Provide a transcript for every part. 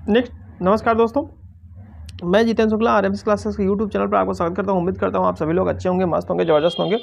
Next, नमस्कार दोस्तों, मैं जितेंद्र शुक्ला आरएमएस क्लासेस के यूट्यूब चैनल पर आपको स्वागत करता हूं। उम्मीद करता हूं आप सभी लोग अच्छे होंगे, मस्त होंगे, ज़बरदस्त होंगे।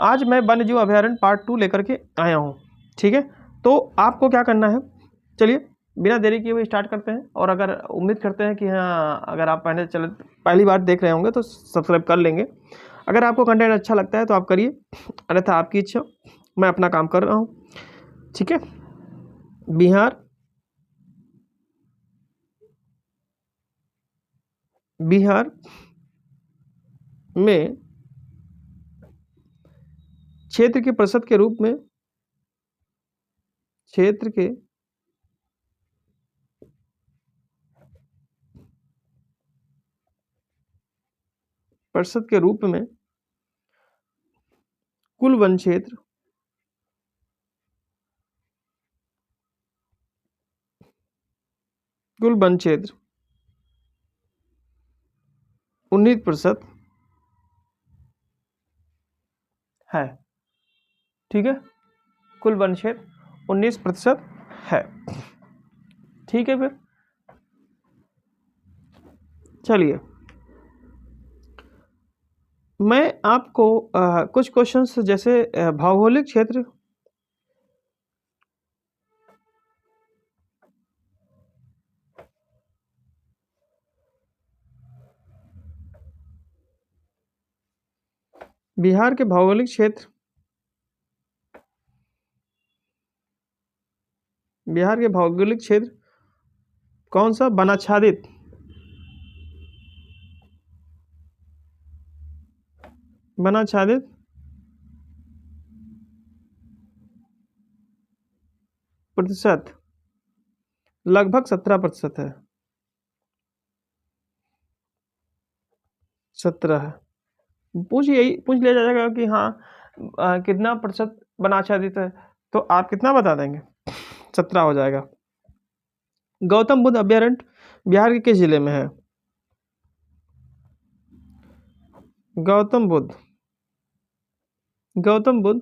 आज मैं वन्यजीव अभयारण्य पार्ट 2 लेकर के आया हूं। ठीक है, तो आपको क्या करना है, चलिए बिना देरी किए हुए स्टार्ट करते हैं। और अगर उम्मीद करते हैं कि हाँ, अगर आप पहली बार देख रहे होंगे तो सब्सक्राइब कर लेंगे। अगर आपको कंटेंट अच्छा लगता है तो आप करिए, अन्यथा आपकी इच्छा। मैं अपना काम कर रहा हूँ। ठीक है, बिहार में क्षेत्र के प्रतिशत के रूप में क्षेत्र के प्रतिशत के रूप में कुल वन क्षेत्र कुल वन क्षेत्र 19% है। ठीक है, कुल वन क्षेत्र 19% है। ठीक है, फिर चलिए मैं आपको कुछ क्वेश्चंस जैसे भौगोलिक क्षेत्र बिहार के भौगोलिक क्षेत्र बिहार के भौगोलिक क्षेत्र कौन सा वनाच्छादित वनाच्छादित प्रतिशत लगभग 17% है। 17 है। पूछ लिया जाएगा कि हाँ कितना प्रतिशत वनाच्छादित है, तो आप कितना बता देंगे? 17 हो जाएगा। गौतम बुद्ध अभयारण्य बिहार के किस जिले में है? गौतम बुद्ध गौतम बुद्ध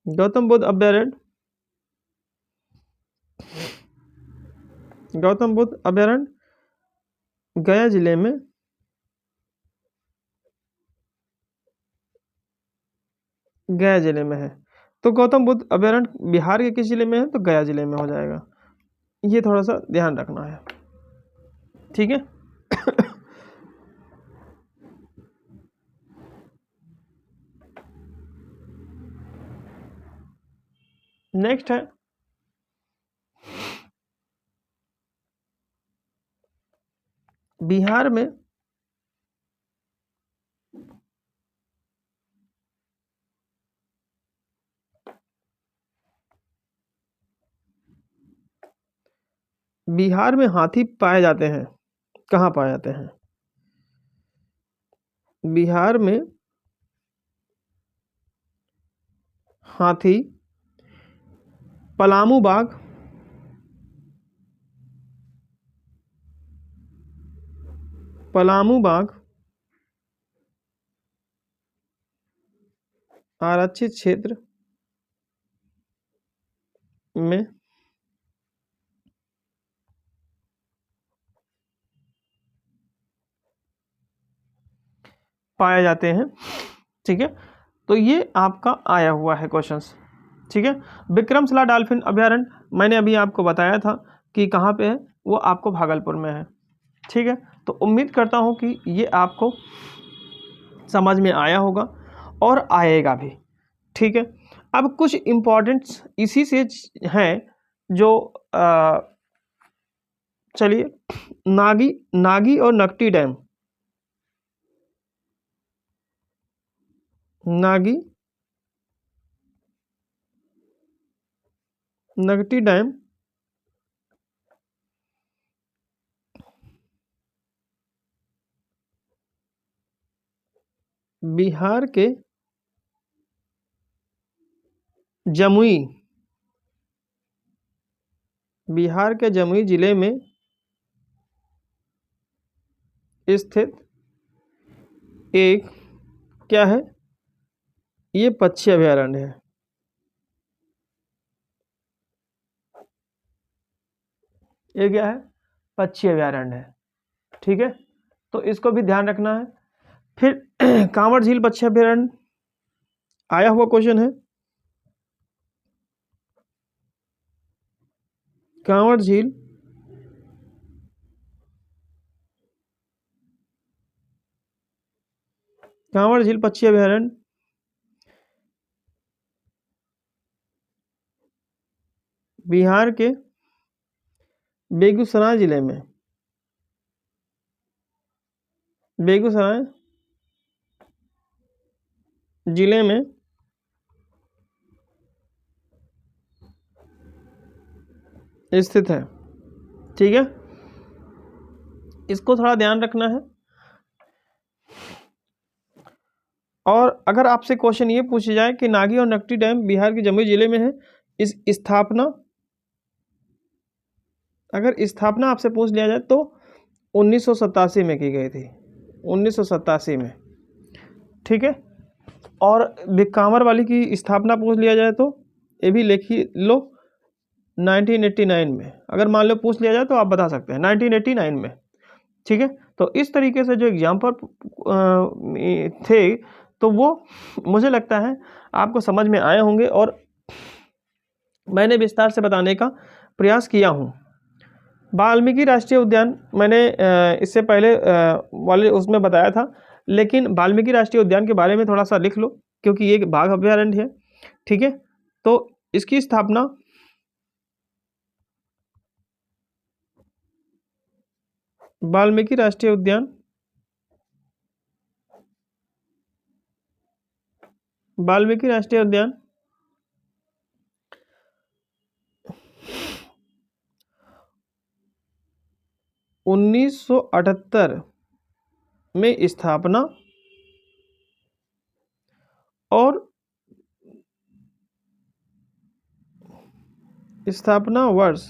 गौतम बुद्ध अभयारण्य गौतम बुद्ध अभयारण्य गया जिले में है। तो गौतम बुद्ध अभयारण्य बिहार के किस जिले में है? तो गया जिले में हो जाएगा। ये थोड़ा सा ध्यान रखना है। ठीक है नेक्स्ट है बिहार में हाथी पाए जाते हैं। कहाँ पाए जाते हैं? बिहार में हाथी पलामू बाघ आरक्षित क्षेत्र में पाए जाते हैं। ठीक है, तो ये आपका आया हुआ है क्वेश्चंस। ठीक है, विक्रमशिला डॉल्फिन अभयारण्य मैंने अभी आपको बताया था कि कहाँ पे है, वो आपको भागलपुर में है। ठीक है, तो उम्मीद करता हूँ कि ये आपको समझ में आया होगा और आएगा भी। ठीक है, अब कुछ इम्पोर्टेंट्स इसी से हैं जो चलिए नागी और नकटी डैम नगटी डैम बिहार के जमुई जिले में स्थित एक क्या है, ये पक्षी अभयारण्य है। ये क्या है, पक्षी अभयारण्य है। ठीक है, तो इसको भी ध्यान रखना है। फिर कांवड़ झील पक्षी अभयारण्य आया हुआ क्वेश्चन है। कांवड़ झील पक्षी अभयारण्य बिहार के बेगूसराय जिले में स्थित है। ठीक है, इसको थोड़ा ध्यान रखना है। और अगर आपसे क्वेश्चन ये पूछा जाए कि नागी और नकटी डैम बिहार के जमुई जिले में है, इस स्थापना अगर स्थापना आपसे पूछ लिया जाए तो 1987 में की गई थी, 1987 में। ठीक है, और कांवर वाली की स्थापना पूछ लिया जाए तो ये भी लिख ही लो, 1989 में। अगर मान लो पूछ लिया जाए तो आप बता सकते हैं 1989 में। ठीक है, तो इस तरीके से जो एग्जाम्पल थे तो वो मुझे लगता है आपको समझ में आए होंगे और मैंने विस्तार से बताने का प्रयास किया हूँ। वाल्मीकि राष्ट्रीय उद्यान मैंने इससे पहले वाले उसमें बताया था, लेकिन वाल्मीकि राष्ट्रीय उद्यान के बारे में थोड़ा सा लिख लो क्योंकि ये बाघ अभयारण्य है। ठीक है, तो इसकी स्थापना वाल्मीकि राष्ट्रीय उद्यान 1978 में स्थापना और स्थापना वर्ष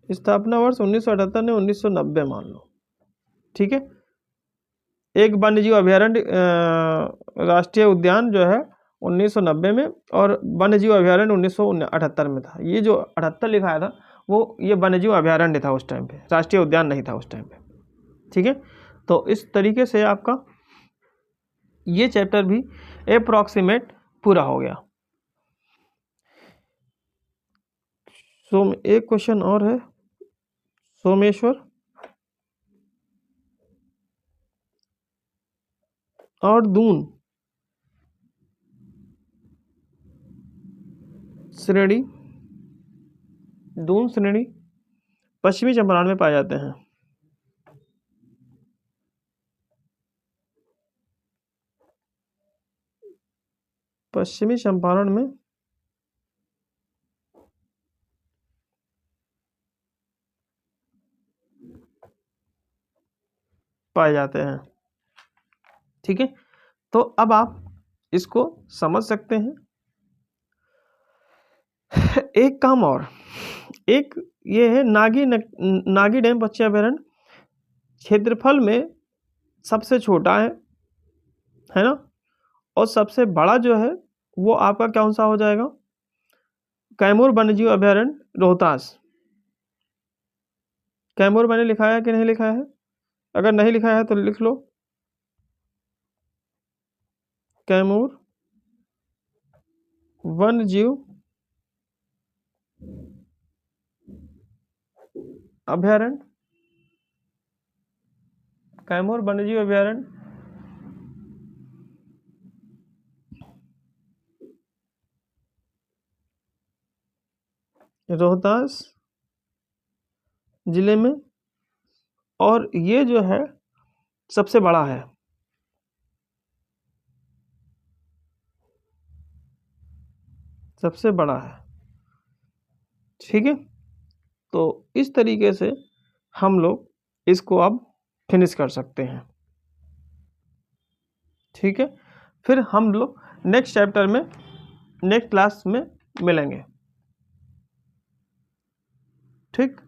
1978 ने 1990 मान लो। ठीक है, एक वन्यजीव अभयारण्य राष्ट्रीय उद्यान जो है 1990 में और वन्यजीव अभयारण्य 1978 में था। ये जो 78 लिखाया था वो ये वन्यजीव अभयारण्य था उस टाइम पे, राष्ट्रीय उद्यान नहीं था उस टाइम पे। ठीक है, तो इस तरीके से आपका ये चैप्टर भी अप्रॉक्सीमेट पूरा हो गया। एक क्वेश्चन और है, सोमेश्वर और दून श्रेणी पश्चिमी चंपारण में पाए जाते हैं। पश्चिमी चंपारण में पाए जाते हैं। ठीक है, तो अब आप इसको समझ सकते हैं। एक काम और, एक ये है नागी डैम पक्षी अभयारण्य क्षेत्रफल में सबसे छोटा है ना, और सबसे बड़ा जो है वो आपका कौन सा हो जाएगा, कैमूर वन्यजीव अभयारण्य रोहतास। कैमूर मैंने लिखा है कि नहीं लिखा है? अगर नहीं लिखा है तो लिख लो, कैमूर वन्यजीव अभयारण्य, कैमूर वन्यजीव अभयारण्य रोहतास जिले में, और ये जो है सबसे बड़ा है। सबसे बड़ा है। ठीक है, तो इस तरीके से हम लोग इसको अब फिनिश कर सकते हैं। ठीक है, फिर हम लोग नेक्स्ट चैप्टर में नेक्स्ट क्लास में मिलेंगे। ठीक,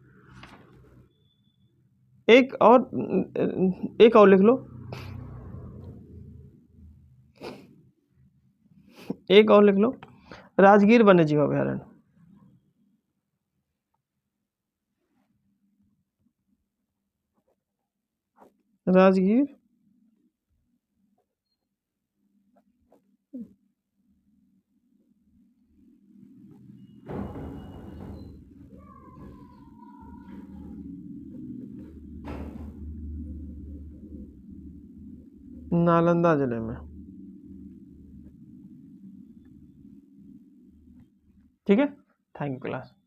एक और लिख लो, राजगीर वन्यजीव अभयारण्य। राजगीर, नालंदा जिले में। ठीक है, थैंक यू क्लास।